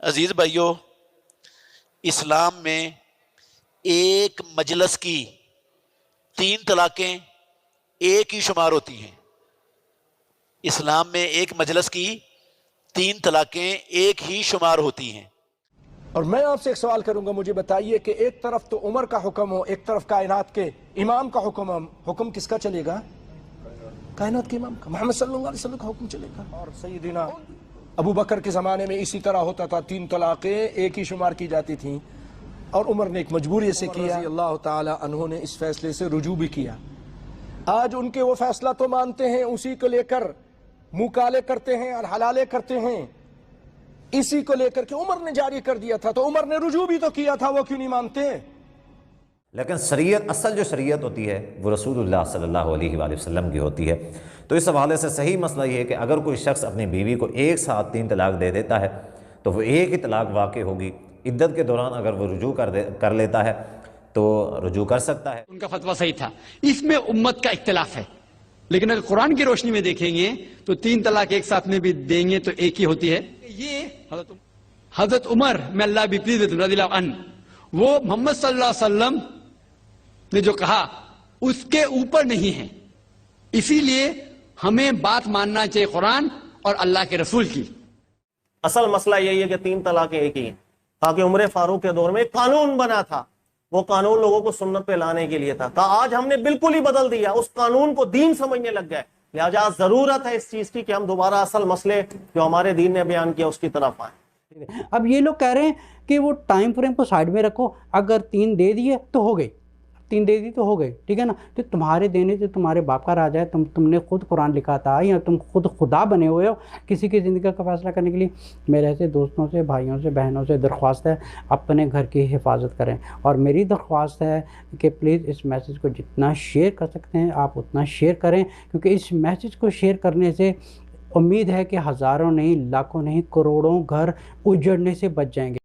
عزیز بھائیو، اسلام میں ایک مجلس کی 3 طلاقیں ایک ہی شمار ہوتی ہیں۔ اسلام میں ایک مجلس کی 3 طلاقیں ایک ہی شمار ہوتی ہیں۔ اور میں آپ سے ایک سوال کروں گا، مجھے بتائیے کہ ایک طرف تو عمر کا حکم ہو، ایک طرف کائنات کے امام کا حکم ہو، حکم کس کا چلے گا؟ کائنات کے امام کا، محمد صلی اللہ علیہ وسلم کا حکم چلے گا۔ اور سیدنا ابو بکر کے زمانے میں اسی طرح ہوتا تھا، 3 طلاقیں ایک ہی شمار کی جاتی تھیں، اور عمر نے ایک مجبوری سے کیا، رضی اللہ تعالی عنہ نے اس فیصلے سے رجوع بھی کیا۔ آج ان کے وہ فیصلہ تو مانتے ہیں، اسی کو لے کر منہ کالے کرتے ہیں اور حلالے کرتے ہیں، اسی کو لے کر کے عمر نے جاری کر دیا تھا، تو عمر نے رجوع بھی تو کیا تھا، وہ کیوں نہیں مانتے؟ لیکن شریعت، اصل جو شریعت ہوتی ہے وہ رسول اللہ صلی اللہ علیہ وآلہ وسلم کی ہوتی ہے۔ تو اس حوالے سے صحیح مسئلہ یہ ہے کہ اگر کوئی شخص اپنی بیوی کو ایک ساتھ 3 طلاق دے دیتا ہے تو وہ ایک ہی طلاق واقع ہوگی۔ عدت کے دوران اگر وہ رجوع کر لیتا ہے تو رجوع کر سکتا ہے۔ ان کا فتویٰ صحیح تھا، اس میں امت کا اختلاف ہے، لیکن اگر قرآن کی روشنی میں دیکھیں گے تو 3 طلاق ایک ساتھ میں بھی دیں گے تو ایک ہی ہوتی ہے۔ یہ حضرت عمر میں اللہ بھی پلیز رضی اللہ عنہ، وہ محمد صلی اللہ علیہ وسلم نے جو کہا اس کے اوپر نہیں ہے، اسی لیے ہمیں بات ماننا چاہیے قرآن اور اللہ کے رسول کی۔ اصل مسئلہ یہی ہے کہ 3 طلاقیں ایک ہی ہیں، تاکہ عمر فاروق کے دور میں ایک قانون بنا تھا، وہ قانون لوگوں کو سنت پہ لانے کے لیے تھا، آج ہم نے بالکل ہی بدل دیا، اس قانون کو دین سمجھنے لگ گئے، لہٰذا ضرورت ہے اس چیز کی کہ ہم دوبارہ اصل مسئلے جو ہمارے دین نے بیان کیا اس کی طرف آئیں۔ اب یہ لوگ کہہ رہے ہیں کہ وہ ٹائم فریم کو سائڈ میں رکھو، اگر 3 دے دیے تو ہو گئی، 3 دے دی تو ہو گئی، ٹھیک ہے نا؟ تو تمہارے دینے سے تمہارے باپ کا راج ہے، تم نے خود قرآن لکھا تھا یا تم خود خدا بنے ہوئے ہو کسی کی زندگی کا فیصلہ کرنے کے لیے؟ میرے ایسے دوستوں سے، بھائیوں سے، بہنوں سے درخواست ہے اپنے گھر کی حفاظت کریں، اور میری درخواست ہے کہ پلیز اس میسیج کو جتنا شیئر کر سکتے ہیں آپ اتنا شیئر کریں، کیونکہ اس میسیج کو شیئر کرنے سے امید ہے کہ ہزاروں نہیں، لاکھوں نہیں، کروڑوں گھر اجڑنے سے بچ جائیں گے۔